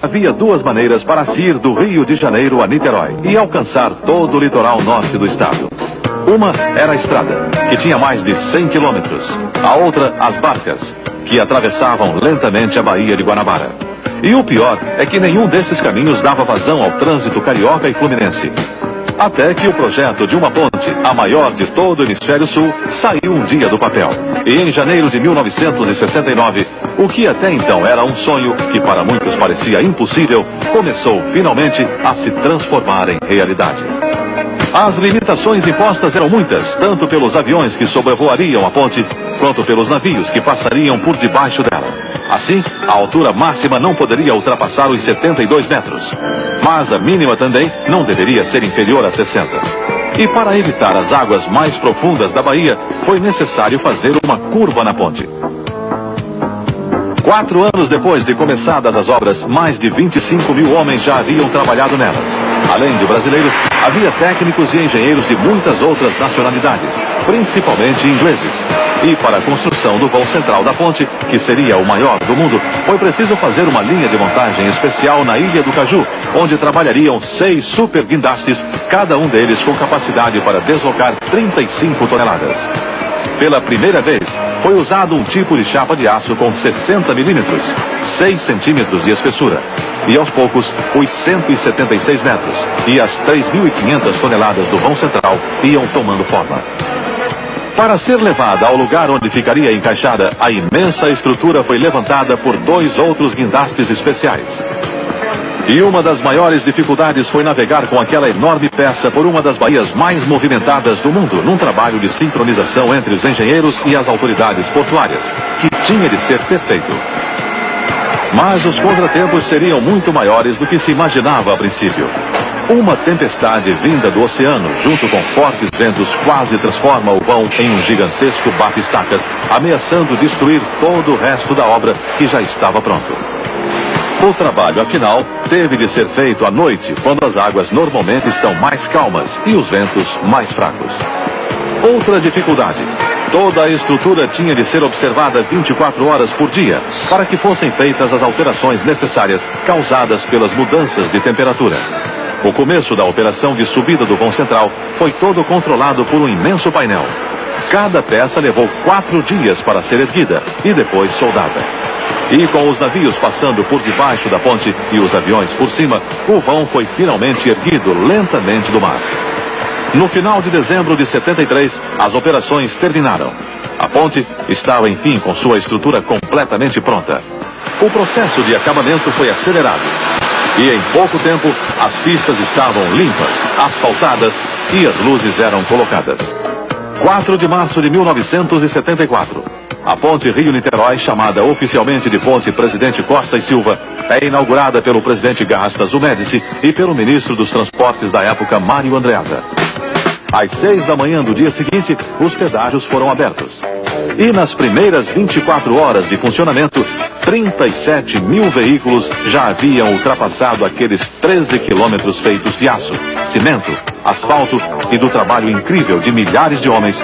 Havia duas maneiras para se ir do Rio de Janeiro a Niterói e alcançar todo o litoral norte do estado. Uma era a estrada, que tinha mais de 100 quilômetros. A outra, as barcas, que atravessavam lentamente a Baía de Guanabara. E o pior é que nenhum desses caminhos dava vazão ao trânsito carioca e fluminense. Até que o projeto de uma ponte, a maior de todo o hemisfério sul, saiu um dia do papel. E em janeiro de 1969, o que até então era um sonho, que para muitos parecia impossível, começou finalmente a se transformar em realidade. As limitações impostas eram muitas, tanto pelos aviões que sobrevoariam a ponte, quanto pelos navios que passariam por debaixo dela. Assim, a altura máxima não poderia ultrapassar os 72 metros. Mas a mínima também não deveria ser inferior a 60. E para evitar as águas mais profundas da Bahia, foi necessário fazer uma curva na ponte. 4 anos depois de começadas as obras, mais de 25 mil homens já haviam trabalhado nelas. Além de brasileiros, havia técnicos e engenheiros de muitas outras nacionalidades, principalmente ingleses. E para a construção do vão central da ponte, que seria o maior do mundo, foi preciso fazer uma linha de montagem especial na Ilha do Caju, onde trabalhariam 6 super guindastes, cada um deles com capacidade para deslocar 35 toneladas. Pela primeira vez, foi usado um tipo de chapa de aço com 60 milímetros, 6 centímetros de espessura. E aos poucos, os 176 metros e as 3.500 toneladas do vão central iam tomando forma. Para ser levada ao lugar onde ficaria encaixada, a imensa estrutura foi levantada por 2 outros guindastes especiais. E uma das maiores dificuldades foi navegar com aquela enorme peça por uma das baías mais movimentadas do mundo, num trabalho de sincronização entre os engenheiros e as autoridades portuárias, que tinha de ser perfeito. Mas os contratempos seriam muito maiores do que se imaginava a princípio. Uma tempestade vinda do oceano, junto com fortes ventos, quase transforma o vão em um gigantesco bate-estacas, ameaçando destruir todo o resto da obra que já estava pronto. O trabalho, afinal, teve de ser feito à noite, quando as águas normalmente estão mais calmas e os ventos mais fracos. Outra dificuldade: toda a estrutura tinha de ser observada 24 horas por dia, para que fossem feitas as alterações necessárias causadas pelas mudanças de temperatura. O começo da operação de subida do vão central foi todo controlado por um imenso painel. Cada peça levou 4 dias para ser erguida e depois soldada. E com os navios passando por debaixo da ponte e os aviões por cima, o vão foi finalmente erguido lentamente do mar. No final de dezembro de 73, as operações terminaram. A ponte estava, enfim, com sua estrutura completamente pronta. O processo de acabamento foi acelerado. E em pouco tempo, as pistas estavam limpas, asfaltadas e as luzes eram colocadas. 4 de março de 1974. A ponte Rio-Niterói, chamada oficialmente de Ponte Presidente Costa e Silva, é inaugurada pelo presidente Gastas Médici e pelo ministro dos Transportes da época, Mário Andreasa. Às 6 da manhã do dia seguinte, os pedágios foram abertos. E nas primeiras 24 horas de funcionamento, 37 mil veículos já haviam ultrapassado aqueles 13 quilômetros feitos de aço, cimento, asfalto e do trabalho incrível de milhares de homens